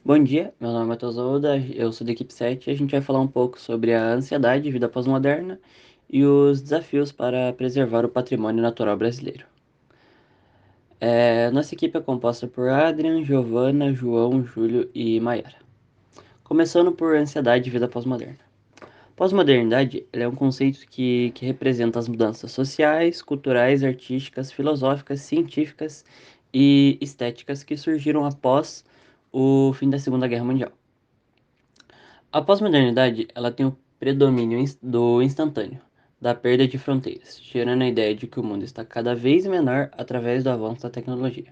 Bom dia, meu nome é Matheus Ouda, eu sou da equipe 7 e a gente vai falar um pouco sobre a ansiedade, vida pós-moderna e os desafios para preservar o patrimônio natural brasileiro. Nossa equipe é composta por Adrian, Giovana, João, Júlio e Maiara. Começando por ansiedade e vida pós-moderna. Pós-modernidade é um conceito que representa as mudanças sociais, culturais, artísticas, filosóficas, científicas e estéticas que surgiram após o fim da Segunda Guerra Mundial. A pós-modernidade, ela tem o predomínio do instantâneo, da perda de fronteiras, gerando a ideia de que o mundo está cada vez menor através do avanço da tecnologia.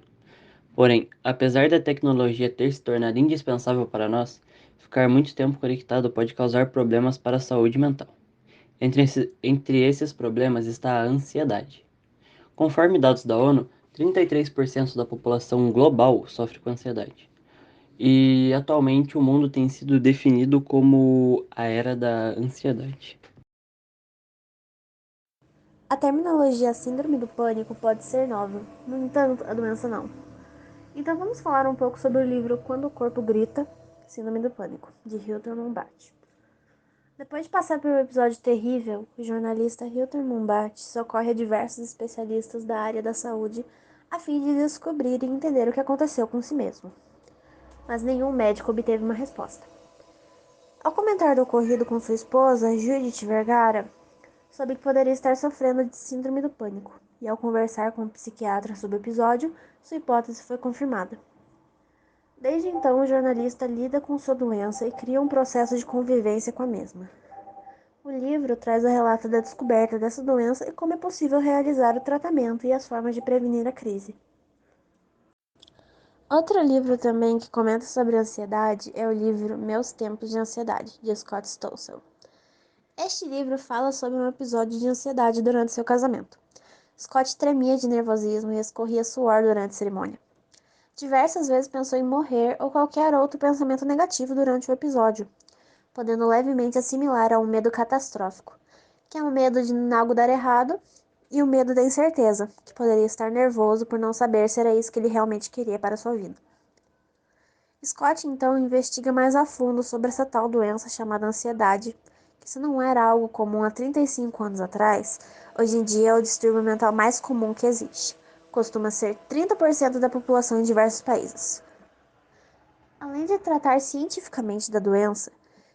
Porém, apesar da tecnologia ter se tornado indispensável para nós, ficar muito tempo conectado pode causar problemas para a saúde mental. Entre esses problemas está a ansiedade. Conforme dados da ONU, 33% da população global sofre com ansiedade. E atualmente o mundo tem sido definido como a era da ansiedade. A terminologia síndrome do pânico pode ser nova, no entanto, a doença não. Então vamos falar um pouco sobre o livro Quando o Corpo Grita, Síndrome do Pânico, de Hilton Mombach. Depois de passar por um episódio terrível, o jornalista Hilton Mombach socorre a diversos especialistas da área da saúde a fim de descobrir e entender o que aconteceu com si mesmo. Mas nenhum médico obteve uma resposta. Ao comentar do ocorrido com sua esposa, Judith Vergara, soube que poderia estar sofrendo de síndrome do pânico, e ao conversar com um psiquiatra sobre o episódio, sua hipótese foi confirmada. Desde então, o jornalista lida com sua doença e cria um processo de convivência com a mesma. O livro traz o relato da descoberta dessa doença e como é possível realizar o tratamento e as formas de prevenir a crise. Outro livro também que comenta sobre ansiedade é o livro Meus Tempos de Ansiedade, de Scott Stossel. Este livro fala sobre um episódio de ansiedade durante seu casamento. Scott tremia de nervosismo e escorria suor durante a cerimônia. Diversas vezes pensou em morrer ou qualquer outro pensamento negativo durante o episódio, podendo levemente assimilar a um medo catastrófico, que é o medo de algo dar errado, e o medo da incerteza, que poderia estar nervoso por não saber se era isso que ele realmente queria para sua vida. Scott então investiga mais a fundo sobre essa tal doença chamada ansiedade, que se não era algo comum há 35 anos atrás, hoje em dia é o distúrbio mental mais comum que existe. Costuma ser 30% da população em diversos países. Além de tratar cientificamente da doença,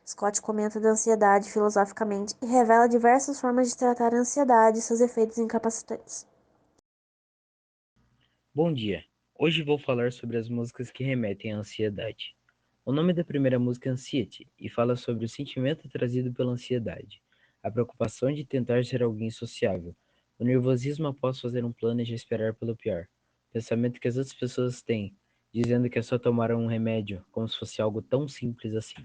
Scott comenta da ansiedade filosoficamente e revela diversas formas de tratar a ansiedade e seus efeitos incapacitantes. Bom dia! Hoje vou falar sobre as músicas que remetem à ansiedade. O nome da primeira música é Anxiety e fala sobre o sentimento trazido pela ansiedade, a preocupação de tentar ser alguém sociável, o nervosismo após fazer um plano e já esperar pelo pior, o pensamento que as outras pessoas têm, dizendo que é só tomar um remédio, como se fosse algo tão simples assim.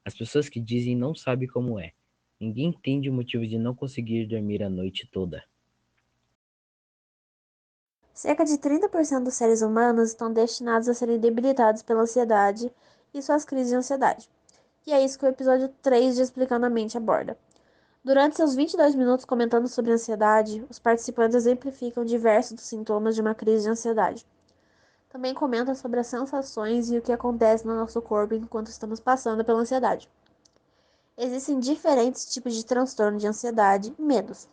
As pessoas que dizem não sabem como é. Ninguém entende o motivo de não conseguir dormir a noite toda. Cerca de 30% dos seres humanos estão destinados a serem debilitados pela ansiedade e suas crises de ansiedade. E é isso que o episódio 3 de Explicando a Mente aborda. Durante seus 22 minutos comentando sobre ansiedade, os participantes exemplificam diversos dos sintomas de uma crise de ansiedade. Também comenta sobre as sensações e o que acontece no nosso corpo enquanto estamos passando pela ansiedade. Existem diferentes tipos de transtorno de ansiedade e medos,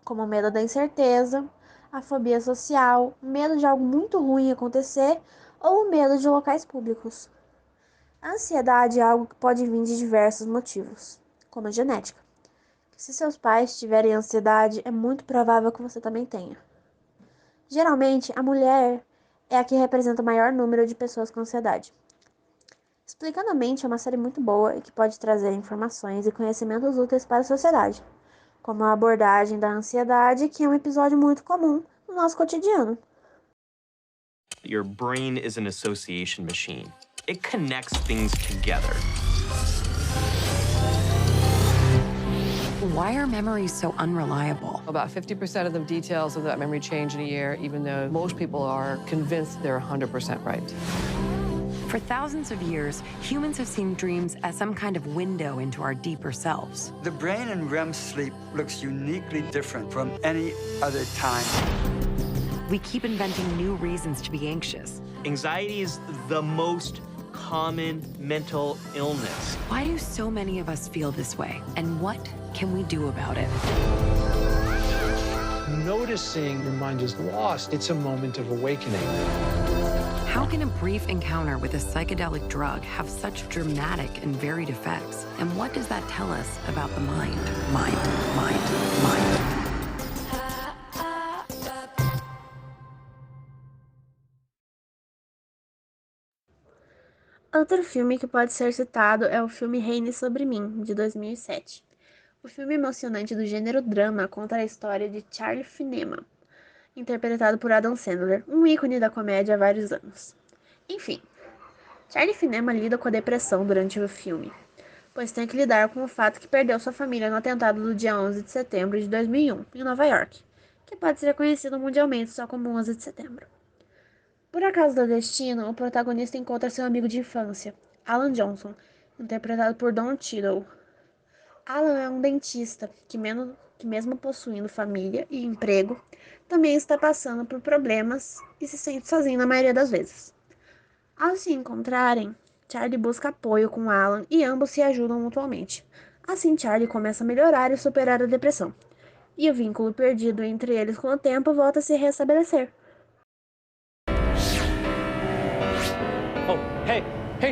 como o medo da incerteza, a fobia social, medo de algo muito ruim acontecer ou o medo de locais públicos. A ansiedade é algo que pode vir de diversos motivos, como a genética. Se seus pais tiverem ansiedade, é muito provável que você também tenha. Geralmente, a mulher é a que representa o maior número de pessoas com ansiedade. Explicando a Mente é uma série muito boa e que pode trazer informações e conhecimentos úteis para a sociedade, como a abordagem da ansiedade, que é um episódio muito comum no nosso cotidiano. Your brain is an association machine. It connects things together. Why are memories so unreliable? About 50% of the details of that memory change in a year, even though most people are convinced they're 100% right. For thousands of years, humans have seen dreams as some kind of window into our deeper selves. The brain in REM sleep looks uniquely different from any other time. We keep inventing new reasons to be anxious. Anxiety is the most common mental illness. Why do so many of us feel this way? And what can we do about it? Noticing your mind is lost, it's a moment of awakening. How can a brief encounter with a psychedelic drug have such dramatic and varied effects? And what does that tell us about the mind? Mind. Outro filme que pode ser citado é o filme Reine Sobre Mim, de 2007. O filme emocionante do gênero drama conta a história de Charlie Fineman, interpretado por Adam Sandler, um ícone da comédia há vários anos. Enfim, Charlie Fineman lida com a depressão durante o filme, pois tem que lidar com o fato que perdeu sua família no atentado do dia 11 de setembro de 2001, em Nova York, que pode ser conhecido mundialmente só como 11 de setembro. Por acaso do destino, o protagonista encontra seu amigo de infância, Alan Johnson, interpretado por Don Cheadle. Alan é um dentista que mesmo possuindo família e emprego, também está passando por problemas e se sente sozinho na maioria das vezes. Ao se encontrarem, Charlie busca apoio com Alan e ambos se ajudam mutuamente. Assim, Charlie começa a melhorar e superar a depressão. E o vínculo perdido entre eles com o tempo volta a se restabelecer. Oh, hey,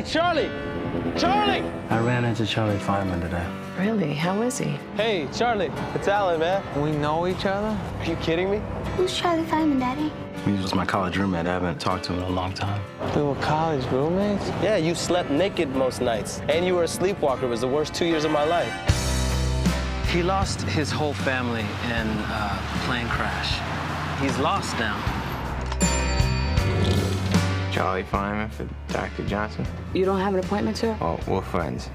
Charlie! Charlie! I ran into Charlie Fineman today. Really? How is he? Hey, Charlie, it's Alan, man. We know each other? Are you kidding me? Who's Charlie Fineman, Daddy? He was my college roommate. I haven't talked to him in a long time. We were college roommates? Yeah, you slept naked most nights. And you were a sleepwalker. It was the worst 2 years of my life. He lost his whole family in a plane crash. He's lost now. Charlie Fineman for Dr. Johnson. You don't have an appointment, sir? Oh, we're friends.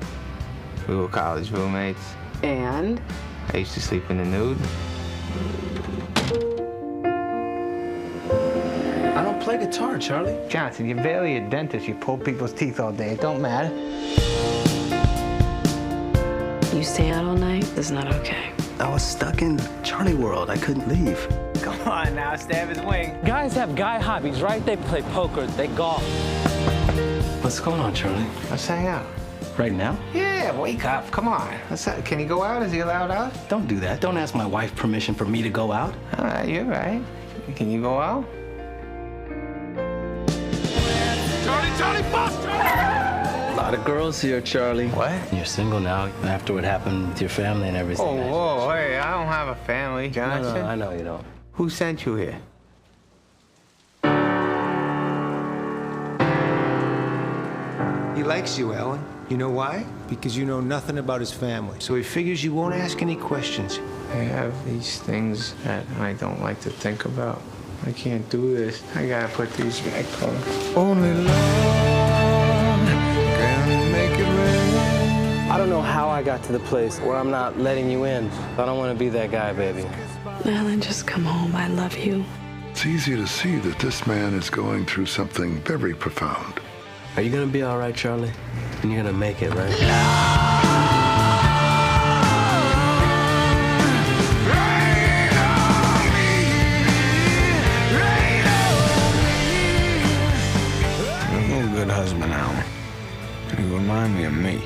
We were college roommates. And? I used to sleep in the nude. I don't play guitar, Charlie. Johnson, you're barely a dentist. You pull people's teeth all day. It don't matter. You stay out all night? That's not okay. I was stuck in Charlie world. I couldn't leave. Come on now, stab his wing. Guys have guy hobbies, right? They play poker, they golf. What's going on, Charlie? Let's hang out. Right now? Yeah, wake up. Come on. Can he go out? Is he allowed out? Don't do that. Don't ask my wife permission for me to go out. All right, you're right. Can you go out? Charlie, boss! A lot of girls here, Charlie. What? You're single now after what happened with your family and everything. Oh, whoa, hey, I don't have a family, Johnson. No, I know you don't. Who sent you here? He likes you, Alan. You know why? Because you know nothing about his family. So he figures you won't ask any questions. I have these things that I don't like to think about. I can't do this. I gotta put these back on. Only love can make it rain. I don't know how I got to the place where I'm not letting you in. I don't want to be that guy, baby. Alan, just come home. I love you. It's easy to see that this man is going through something very profound. Are you gonna be all right, Charlie? And you're gonna make it, right? You're a good husband, Alan. You remind me of me.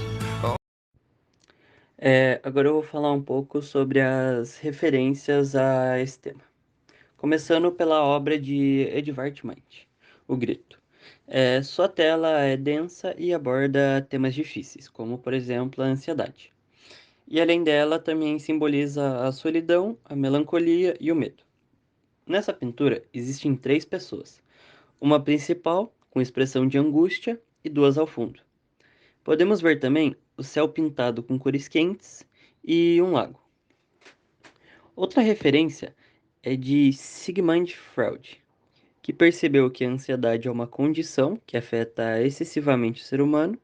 Agora eu vou falar um pouco sobre as referências a esse tema. Começando pela obra de Edvard Munch, O Grito. Sua tela é densa e aborda temas difíceis, como, por exemplo, a ansiedade. E além dela, também simboliza a solidão, a melancolia e o medo. Nessa pintura, existem 3 pessoas. Uma principal, com expressão de angústia, e 2 ao fundo. Podemos ver também o céu pintado com cores quentes e um lago. Outra referência é de Sigmund Freud, que percebeu que a ansiedade é uma condição que afeta excessivamente o ser humano,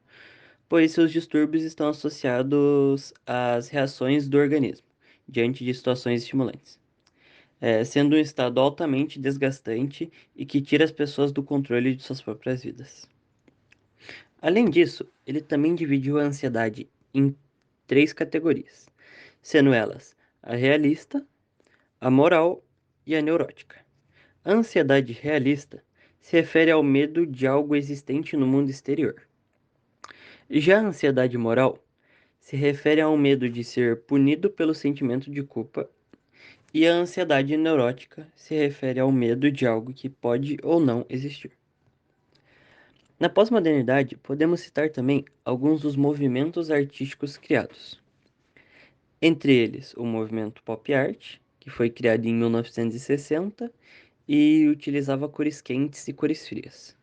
pois seus distúrbios estão associados às reações do organismo diante de situações estimulantes, sendo um estado altamente desgastante e que tira as pessoas do controle de suas próprias vidas. Além disso, ele também dividiu a ansiedade em 3 categorias, sendo elas a realista, a moral e a neurótica. A ansiedade realista se refere ao medo de algo existente no mundo exterior. Já a ansiedade moral se refere ao medo de ser punido pelo sentimento de culpa, e a ansiedade neurótica se refere ao medo de algo que pode ou não existir. Na pós-modernidade, podemos citar também alguns dos movimentos artísticos criados. Entre eles, o movimento pop art, que foi criado em 1960 e utilizava cores quentes e cores frias.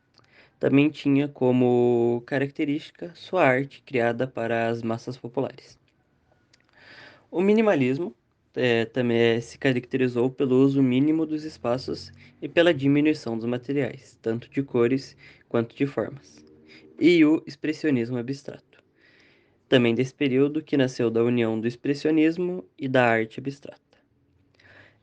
Também tinha como característica sua arte criada para as massas populares. O minimalismo também se caracterizou pelo uso mínimo dos espaços e pela diminuição dos materiais, tanto de cores quanto de formas. E o expressionismo abstrato, também desse período que nasceu da união do expressionismo e da arte abstrata.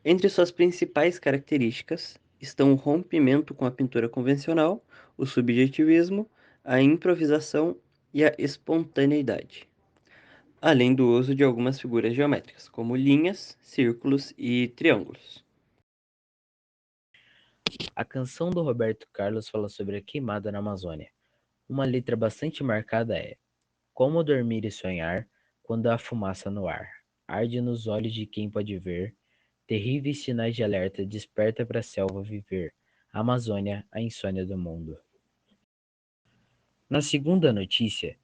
Entre suas principais características estão o rompimento com a pintura convencional, o subjetivismo, a improvisação e a espontaneidade, além do uso de algumas figuras geométricas, como linhas, círculos e triângulos. A canção do Roberto Carlos fala sobre a queimada na Amazônia. Uma letra bastante marcada é: como dormir e sonhar quando há fumaça no ar, arde nos olhos de quem pode ver, terríveis sinais de alerta desperta para a selva viver, Amazônia, a insônia do mundo. Na segunda notícia,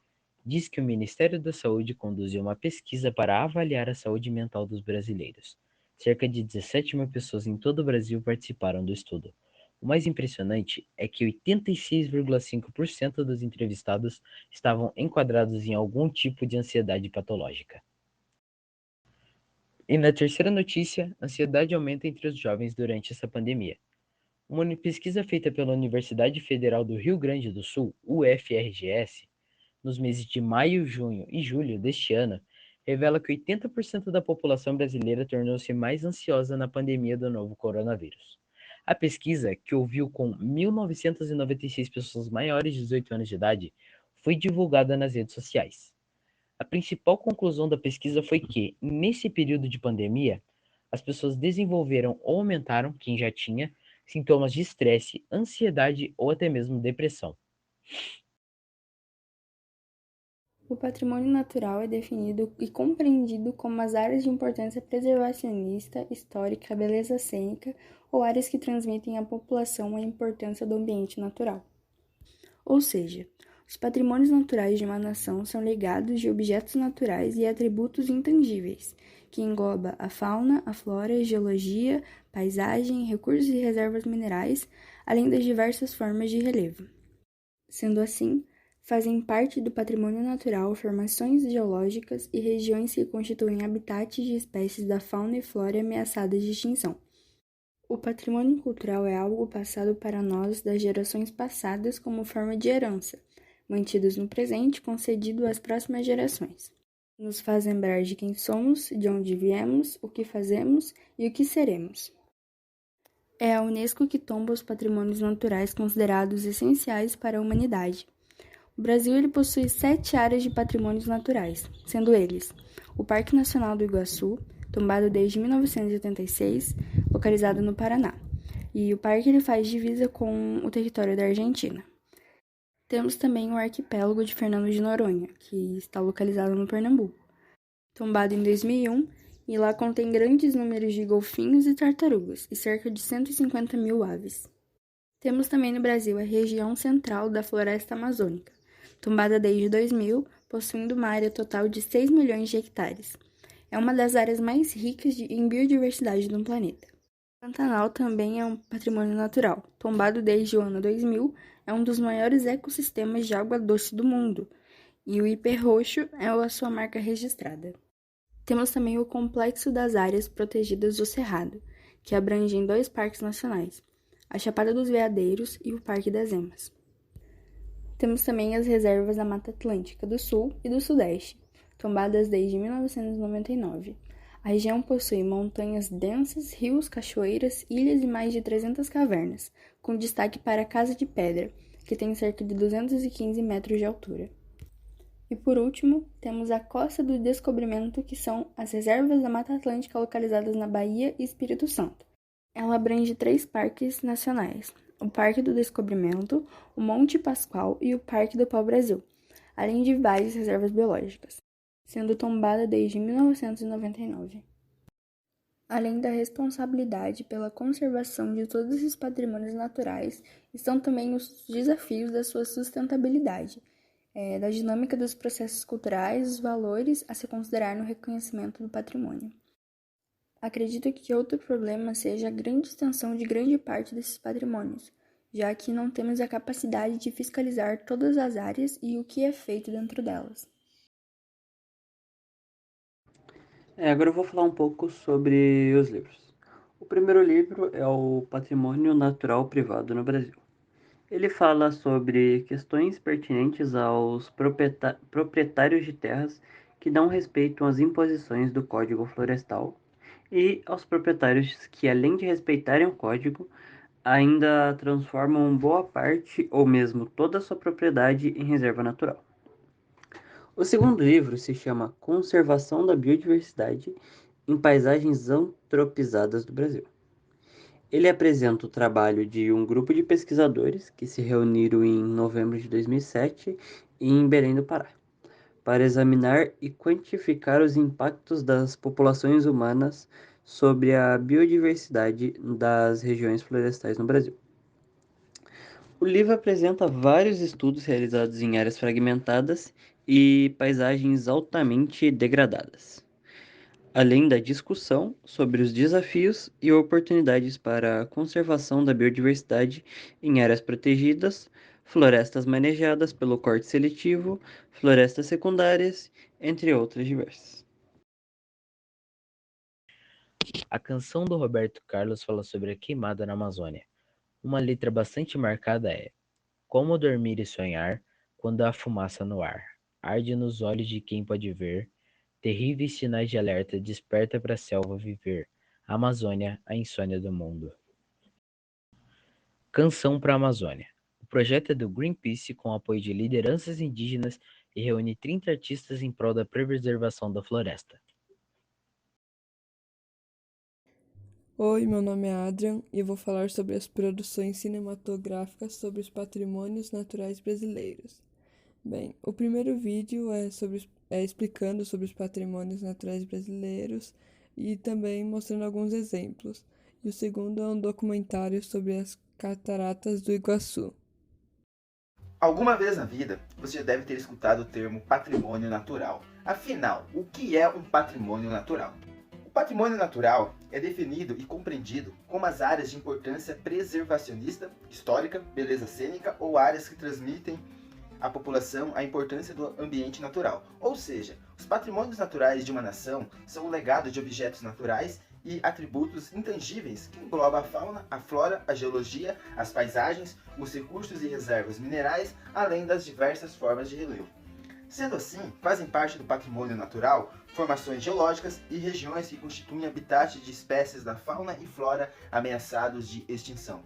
diz que o Ministério da Saúde conduziu uma pesquisa para avaliar a saúde mental dos brasileiros. Cerca de 17 mil pessoas em todo o Brasil participaram do estudo. O mais impressionante é que 86,5% dos entrevistados estavam enquadrados em algum tipo de ansiedade patológica. E na terceira notícia, a ansiedade aumenta entre os jovens durante essa pandemia. Uma pesquisa feita pela Universidade Federal do Rio Grande do Sul, UFRGS, nos meses de maio, junho e julho deste ano, revela que 80% da população brasileira tornou-se mais ansiosa na pandemia do novo coronavírus. A pesquisa, que ouviu com 1.996 pessoas maiores de 18 anos de idade, foi divulgada nas redes sociais. A principal conclusão da pesquisa foi que, nesse período de pandemia, as pessoas desenvolveram ou aumentaram, quem já tinha, sintomas de estresse, ansiedade ou até mesmo depressão. O patrimônio natural é definido e compreendido como as áreas de importância preservacionista, histórica, beleza cênica ou áreas que transmitem à população a importância do ambiente natural. Ou seja, os patrimônios naturais de uma nação são legados de objetos naturais e atributos intangíveis, que engloba a fauna, a flora, a geologia, paisagem, recursos e reservas minerais, além das diversas formas de relevo. Sendo assim, fazem parte do patrimônio natural formações geológicas e regiões que constituem habitats de espécies da fauna e flora ameaçadas de extinção. O patrimônio cultural é algo passado para nós das gerações passadas como forma de herança, mantidos no presente, concedido às próximas gerações. Nos faz lembrar de quem somos, de onde viemos, o que fazemos e o que seremos. É a Unesco que tomba os patrimônios naturais considerados essenciais para a humanidade. O Brasil ele possui 7 áreas de patrimônios naturais, sendo eles o Parque Nacional do Iguaçu, tombado desde 1986, localizado no Paraná, e o parque ele faz divisa com o território da Argentina. Temos também o arquipélago de Fernando de Noronha, que está localizado no Pernambuco, tombado em 2001, e lá contém grandes números de golfinhos e tartarugas, e cerca de 150 mil aves. Temos também no Brasil a região central da Floresta Amazônica, tombada desde 2000, possuindo uma área total de 6 milhões de hectares. É uma das áreas mais ricas em biodiversidade do planeta. O Pantanal também é um patrimônio natural. Tombado desde o ano 2000, é um dos maiores ecossistemas de água doce do mundo, e o IP roxo é a sua marca registrada. Temos também o Complexo das Áreas Protegidas do Cerrado, que abrange 2 parques nacionais, a Chapada dos Veadeiros e o Parque das Emas. Temos também as reservas da Mata Atlântica do Sul e do Sudeste, tombadas desde 1999. A região possui montanhas densas, rios, cachoeiras, ilhas e mais de 300 cavernas, com destaque para a Casa de Pedra, que tem cerca de 215 metros de altura. E por último, temos a Costa do Descobrimento, que são as reservas da Mata Atlântica localizadas na Bahia e Espírito Santo. Ela abrange 3 parques nacionais, o Parque do Descobrimento, o Monte Pascoal e o Parque do Pau-Brasil. além de várias reservas biológicas, sendo tombada desde 1999. Além da responsabilidade pela conservação de todos esses patrimônios naturais, estão também os desafios da sua sustentabilidade, da dinâmica dos processos culturais, os valores a se considerar no reconhecimento do patrimônio. Acredito que outro problema seja a grande extensão de grande parte desses patrimônios, já que não temos a capacidade de fiscalizar todas as áreas e o que é feito dentro delas. Agora eu vou falar um pouco sobre os livros. O primeiro livro é o Patrimônio Natural Privado no Brasil. Ele fala sobre questões pertinentes aos proprietários de terras que não respeitam as imposições do Código Florestal e aos proprietários que, além de respeitarem o código, ainda transformam boa parte ou mesmo toda a sua propriedade em reserva natural. O segundo livro se chama Conservação da Biodiversidade em Paisagens Antropizadas do Brasil. Ele apresenta o trabalho de um grupo de pesquisadores que se reuniram em novembro de 2007 em Belém do Pará, para examinar e quantificar os impactos das populações humanas sobre a biodiversidade das regiões florestais no Brasil. O livro apresenta vários estudos realizados em áreas fragmentadas e paisagens altamente degradadas, além da discussão sobre os desafios e oportunidades para a conservação da biodiversidade em áreas protegidas, florestas manejadas pelo corte seletivo, florestas secundárias, entre outras diversas. A canção do Roberto Carlos fala sobre a queimada na Amazônia. Uma letra bastante marcada é: como dormir e sonhar quando há fumaça no ar, arde nos olhos de quem pode ver, terríveis sinais de alerta desperta para a selva viver, Amazônia, a insônia do mundo. Canção para a Amazônia. O projeto é do Greenpeace com apoio de lideranças indígenas e reúne 30 artistas em prol da preservação da floresta. Oi, meu nome é Adrian e eu vou falar sobre as produções cinematográficas sobre os patrimônios naturais brasileiros. Bem, o primeiro vídeo é explicando sobre os patrimônios naturais brasileiros e também mostrando alguns exemplos. E o segundo é um documentário sobre as cataratas do Iguaçu. Alguma vez na vida, você já deve ter escutado o termo patrimônio natural. Afinal, o que é um patrimônio natural? O patrimônio natural é definido e compreendido como as áreas de importância preservacionista, histórica, beleza cênica ou áreas que transmitem à população a importância do ambiente natural. Ou seja, os patrimônios naturais de uma nação são o legado de objetos naturais e atributos intangíveis que engloba a fauna, a flora, a geologia, as paisagens, os recursos e reservas minerais, além das diversas formas de relevo. Sendo assim, fazem parte do patrimônio natural formações geológicas e regiões que constituem habitat de espécies da fauna e flora ameaçados de extinção.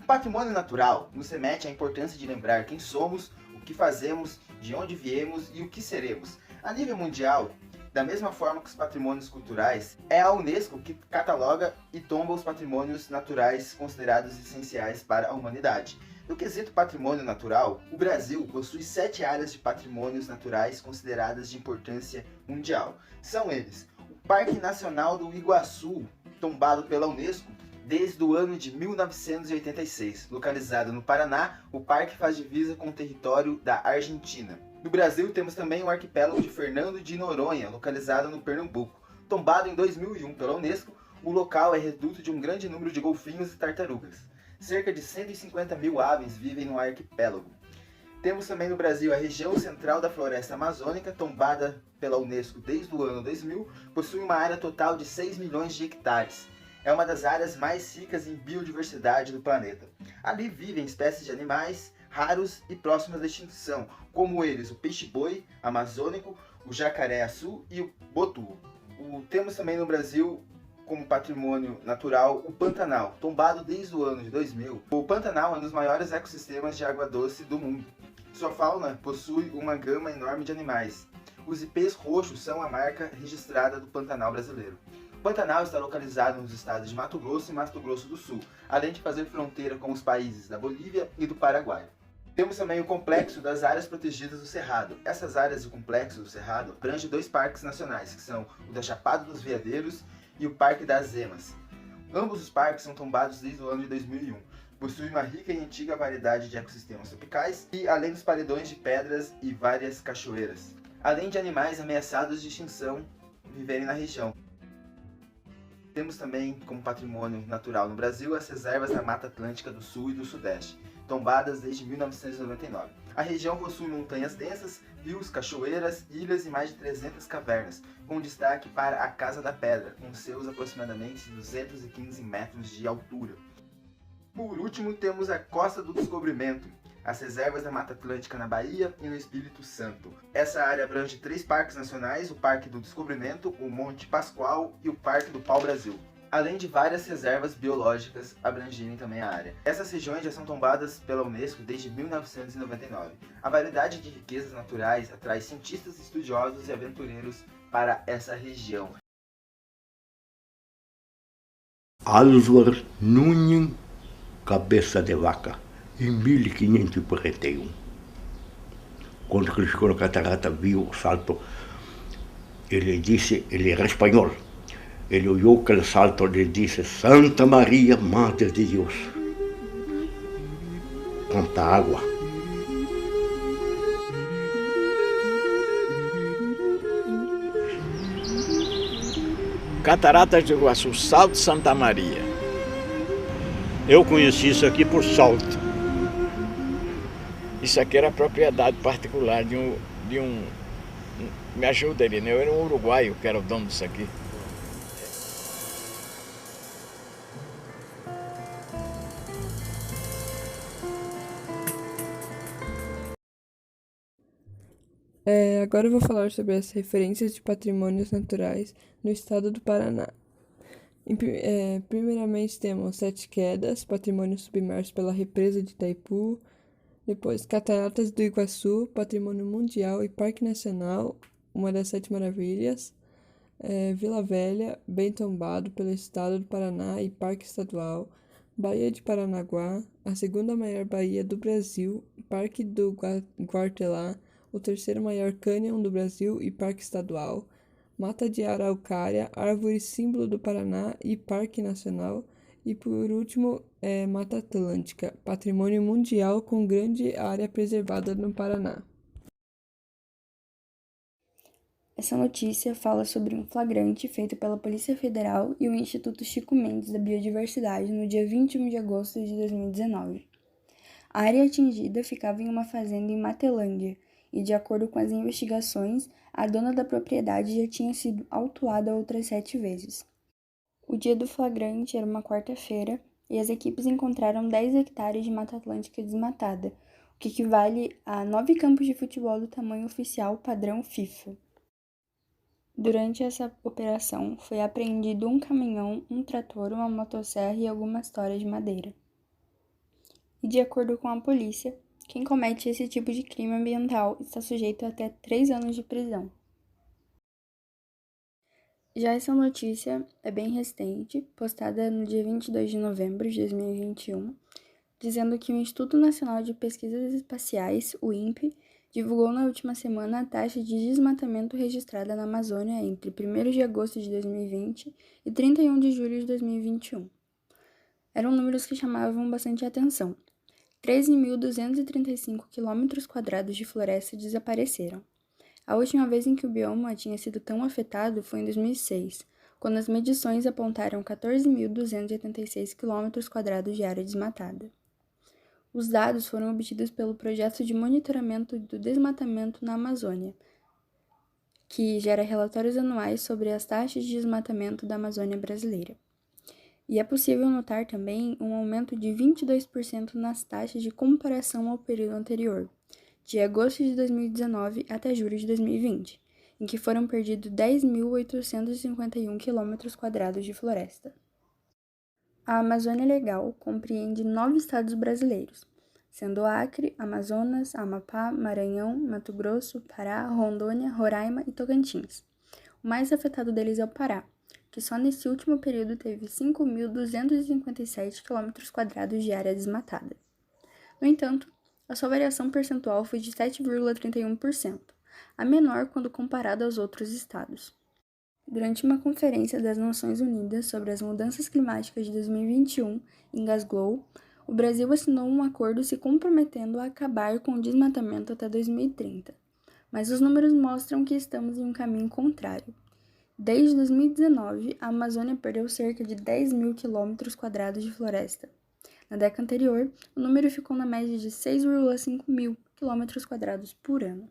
O patrimônio natural nos remete à importância de lembrar quem somos, o que fazemos, de onde viemos e o que seremos. A nível mundial, da mesma forma que os patrimônios culturais, é a Unesco que cataloga e tomba os patrimônios naturais considerados essenciais para a humanidade. No quesito patrimônio natural, o Brasil possui 7 áreas de patrimônios naturais consideradas de importância mundial. São eles: o Parque Nacional do Iguaçu, tombado pela Unesco desde o ano de 1986. Localizado no Paraná, o parque faz divisa com o território da Argentina. No Brasil temos também o arquipélago de Fernando de Noronha, localizado no Pernambuco. Tombado em 2001 pela Unesco, o local é reduto de um grande número de golfinhos e tartarugas. Cerca de 150 mil aves vivem no arquipélago. Temos também no Brasil a região central da floresta amazônica, tombada pela Unesco desde o ano 2000, possui uma área total de 6 milhões de hectares. É uma das áreas mais ricas em biodiversidade do planeta. Ali vivem espécies de animais raros e próximas da extinção, como eles o peixe-boi amazônico, o jacaré-açu e o botu. Temos também no Brasil como patrimônio natural o Pantanal, tombado desde o ano de 2000. O Pantanal é um dos maiores ecossistemas de água doce do mundo. Sua fauna possui uma gama enorme de animais. Os ipês roxos são a marca registrada do Pantanal brasileiro. O Pantanal está localizado nos estados de Mato Grosso e Mato Grosso do Sul, além de fazer fronteira com os países da Bolívia e do Paraguai. Temos também o Complexo das Áreas Protegidas do Cerrado. Essas áreas do Complexo do Cerrado abrangem 2 parques nacionais, que são o da Chapada dos Veadeiros e o Parque das Emas. Ambos os parques são tombados desde o ano de 2001. Possui uma rica e antiga variedade de ecossistemas tropicais e além dos paredões de pedras e várias cachoeiras, além de animais ameaçados de extinção viverem na região. Temos também como patrimônio natural no Brasil as reservas da Mata Atlântica do Sul e do Sudeste, tombadas desde 1999. A região possui montanhas densas, rios, cachoeiras, ilhas e mais de 300 cavernas, com destaque para a Casa da Pedra, com seus aproximadamente 215 metros de altura. Por último, temos a Costa do Descobrimento, as reservas da Mata Atlântica na Bahia e no Espírito Santo. Essa área abrange 3 parques nacionais, o Parque do Descobrimento, o Monte Pascoal e o Parque do Pau-Brasil, além de várias reservas biológicas abrangerem também a área. Essas regiões já são tombadas pela Unesco desde 1999. A variedade de riquezas naturais atrai cientistas, estudiosos e aventureiros para essa região. Álvaro Nunes Cabeça de Vaca, em 1541. Quando ele chegou na catarata, viu o salto, ele era espanhol. Ele olhou aquele salto e disse: Santa Maria, Madre de Deus, quanta água. Cataratas do Iguaçu, Salto Santa Maria. Eu conheci isso aqui por salto. Isso aqui era propriedade particular de um me ajuda ele, né? Eu era um uruguaio que era o dono disso aqui. Agora eu vou falar sobre as referências de patrimônios naturais no estado do Paraná. Primeiramente temos Sete Quedas, patrimônio submerso pela represa de Itaipu. Depois, Cataratas do Iguaçu, patrimônio mundial e parque nacional, uma das 7 maravilhas. Vila Velha, bem tombado pelo estado do Paraná e parque estadual. Baía de Paranaguá, a segunda maior baía do Brasil, Parque do Guartelá, o terceiro maior cânion do Brasil e parque estadual. Mata de Araucária, árvore símbolo do Paraná e parque nacional. E por último, Mata Atlântica, patrimônio mundial com grande área preservada no Paraná. Essa notícia fala sobre um flagrante feito pela Polícia Federal e o Instituto Chico Mendes da Biodiversidade no dia 21 de agosto de 2019. A área atingida ficava em uma fazenda em Matelândia e, de acordo com as investigações, a dona da propriedade já tinha sido autuada outras 7 vezes. O dia do flagrante era uma quarta-feira e as equipes encontraram 10 hectares de Mata Atlântica desmatada, o que equivale a 9 campos de futebol do tamanho oficial padrão FIFA. Durante essa operação, foi apreendido um caminhão, um trator, uma motosserra e algumas toras de madeira. E de acordo com a polícia, quem comete esse tipo de crime ambiental está sujeito a até 3 anos de prisão. Já essa notícia é bem recente, postada no dia 22 de novembro de 2021, dizendo que o Instituto Nacional de Pesquisas Espaciais, o INPE, divulgou na última semana a taxa de desmatamento registrada na Amazônia entre 1º de agosto de 2020 e 31 de julho de 2021. Eram números que chamavam bastante atenção. 13.235 km² de floresta desapareceram. A última vez em que o bioma tinha sido tão afetado foi em 2006, quando as medições apontaram 14.286 km² de área desmatada. Os dados foram obtidos pelo Projeto de Monitoramento do Desmatamento na Amazônia, que gera relatórios anuais sobre as taxas de desmatamento da Amazônia brasileira. E é possível notar também um aumento de 22% nas taxas de comparação ao período anterior, de agosto de 2019 até julho de 2020, em que foram perdidos 10.851 km² de floresta. A Amazônia Legal compreende 9 estados brasileiros, sendo Acre, Amazonas, Amapá, Maranhão, Mato Grosso, Pará, Rondônia, Roraima e Tocantins. O mais afetado deles é o Pará, que só nesse último período teve 5.257 km² de área desmatada. No entanto, A sua variação percentual foi de 7,31%, a menor quando comparada aos outros estados. Durante uma conferência das Nações Unidas sobre as Mudanças Climáticas de 2021, em Glasgow, o Brasil assinou um acordo se comprometendo a acabar com o desmatamento até 2030. Mas os números mostram que estamos em um caminho contrário. Desde 2019, a Amazônia perdeu cerca de 10 mil quilômetros quadrados de floresta. Na década anterior, o número ficou na média de 6,5 mil quilômetros quadrados por ano.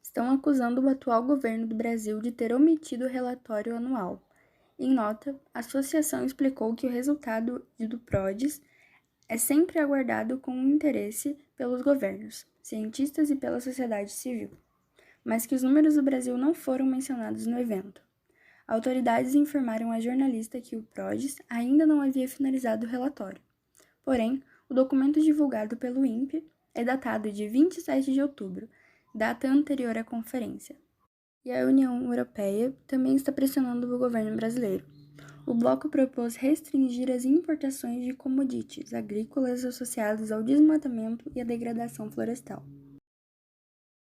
Estão acusando o atual governo do Brasil de ter omitido o relatório anual. Em nota, a associação explicou que o resultado do PRODES é sempre aguardado com interesse pelos governos, cientistas e pela sociedade civil, mas que os números do Brasil não foram mencionados no evento. Autoridades informaram à jornalista que o PRODES ainda não havia finalizado o relatório. Porém, o documento divulgado pelo INPE é datado de 27 de outubro, data anterior à conferência. E a União Europeia também está pressionando o governo brasileiro. O bloco propôs restringir as importações de commodities agrícolas associadas ao desmatamento e à degradação florestal.